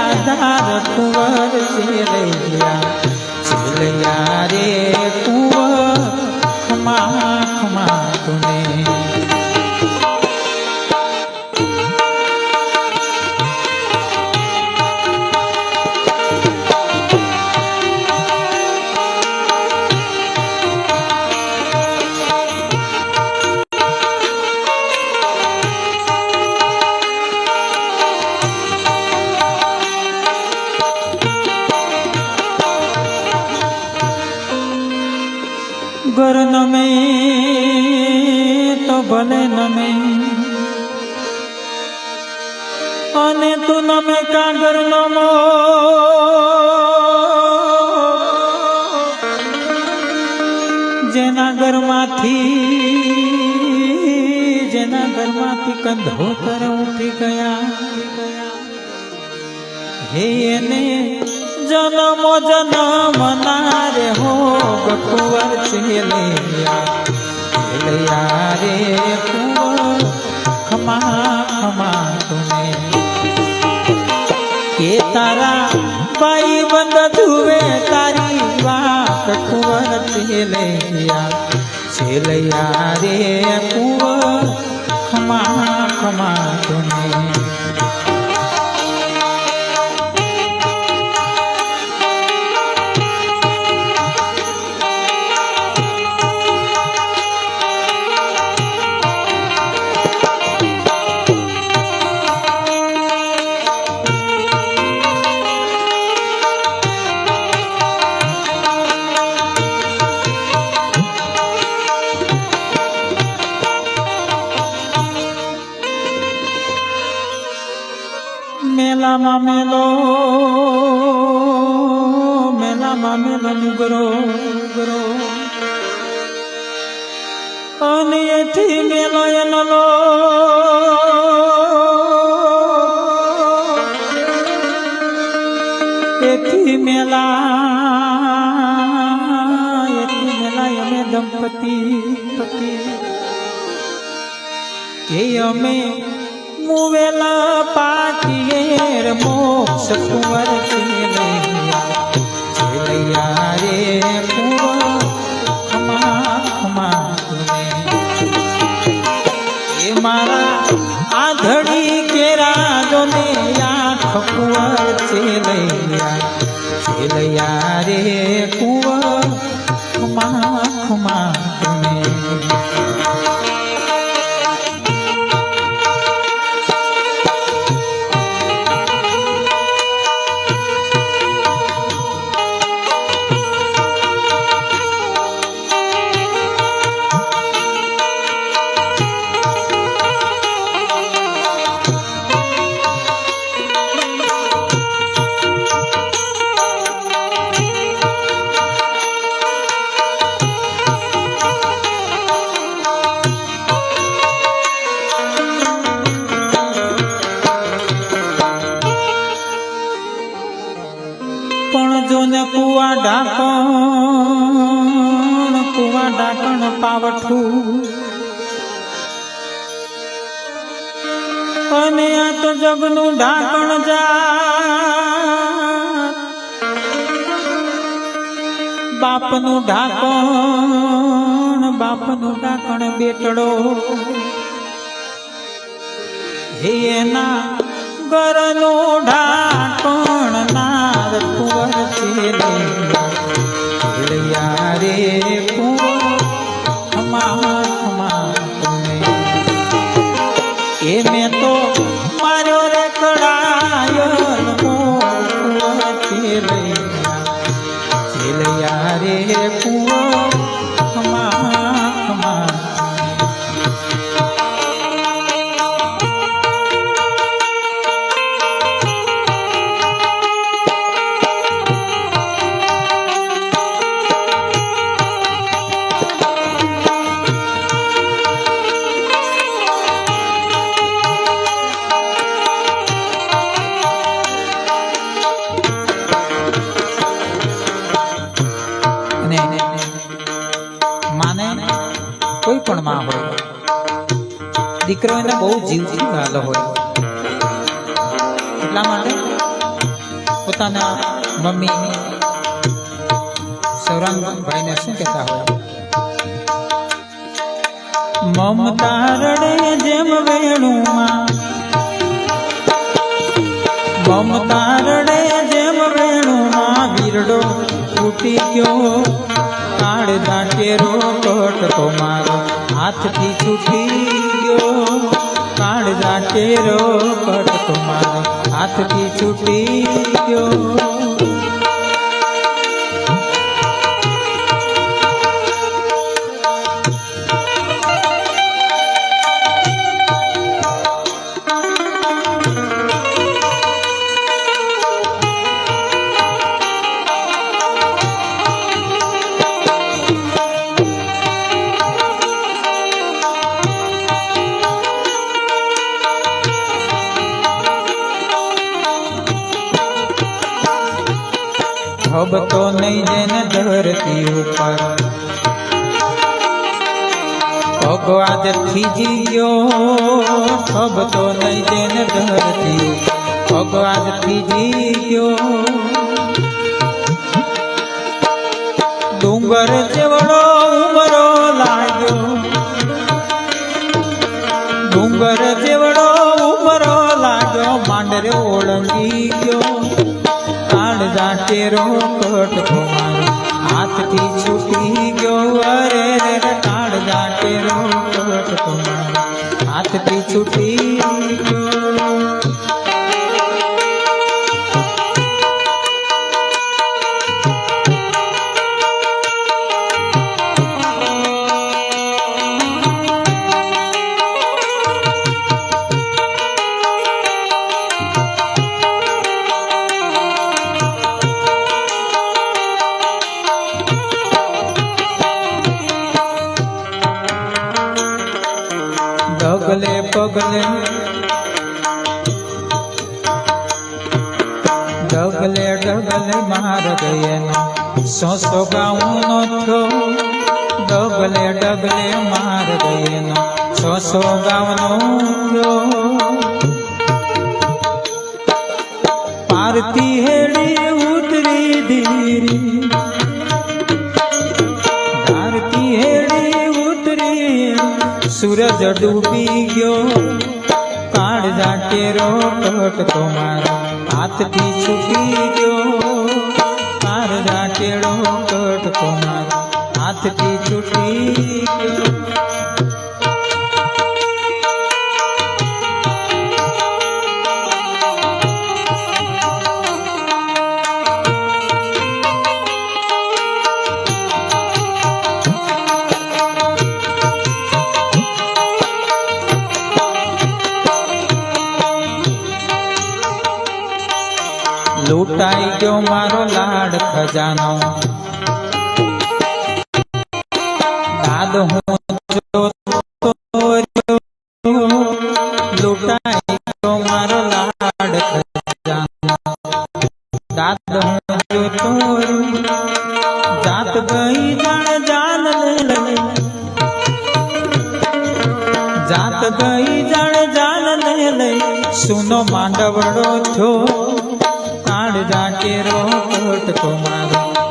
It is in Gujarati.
આધાર કુંવર છેલૈયા રે કુંવર ખમા ખમા તુને घर नमे तो भले नमे अने तू नमे का घर नमो जेना घर माथी कंधोतर उठी गया हे ने जन्मो जन्म नारे हो कुंवर छेलैया रे कुंवर खमा खमा तुने के तारा बाई बंद धुवे तारी बात कुंवर छेलैया रे कुंवर खमा खमा तुने मेला मेलो नुगरो અને એથી મેલો એનલો એથી મેલા અમે દંપતી કે અમે મુવેલા પાટીર મોક્ષ કુંવર છેલૈયા રે કુંવર ખમા ખમા તુને એ મારા આધડી કેરા જોને આંખ કુંવર છેલૈયા રે કુંવર ખમા ખમા તુને કુવા ઢાંકણ પાવઠું અને આ તો જગનું ઢાંકણ જા બાપનું ઢાંકણ બેટડો હે એના ઘરનું ઢાંકણ નાર કુંવર છેલૈયા રે કુંવર ખમા ખમા તુને એ મેં તો માર્યો રે કડાયલ કુંવર છેલૈયા રે કુંવર ખમા ખમા કોઈ પણ માં હોય દીકરો એને બહુ જીવથી વાલો હોય એટલા માટે પોતાના મમ્મી સૌરંગભાઈને શું કહેતા હોય? મમતા રડે જેમ વેણુમાં, મમતા રડે જેમ વેણુમાં, વીરડો તૂટી ગયો કાળજા કેરો કટકો મારો હાથથી છૂટી ગયો, કાળજા કેરો કટકો મારો હાથથી છૂટી ગયો. હબ તો નહીં જેને ધરતી ઉપર પગ આજ થીજી ગયો, હબ તો નહીં જેને ધરતી પગ આજ થીજી ગયો. ડુંગર જેવડો ઉમરો લાગ્યો, ડુંગર જેવડો ઉમરો લાગ્યો, માંડરે ઓળંગી ગયો કાળજા કેરો કટકો મારો હાથથી છૂટી ગયો. અરે રે કાળજા કેરો કટકો મારો હાથથી છૂટી ગયો. ડગલે પગલે ડગલે ડગલે માર ગયેનો સોસો ગાઉનો થયો, ડગલે ડગલે માર ગયેનો સોસો ગાઉનો થયો. પારતી હેડી ઉતરી ધીરી, ધારતી હેડી ઉતરી સૂરજ ડૂબી ગયો કાળજા કેરો કટકો મારો હાથથી છૂટી ગયો, કાળજા કેરો કટકો મારો હાથથી છૂટી ગયો. લૂંટાઈ ગયો મારો લાડ ખજાનો, દાદ હું જોતો રહ્યો. લૂંટાઈ ગયો મારો લાડ ખજાનો, દાદ હું જોતો રહ્યો. જાત ગઈ જાણ જાન લઈ, જાત ગઈ જાણ જાન લઈ, સુનો માંડવડો થયો કાળજા કેરો કટકો મારો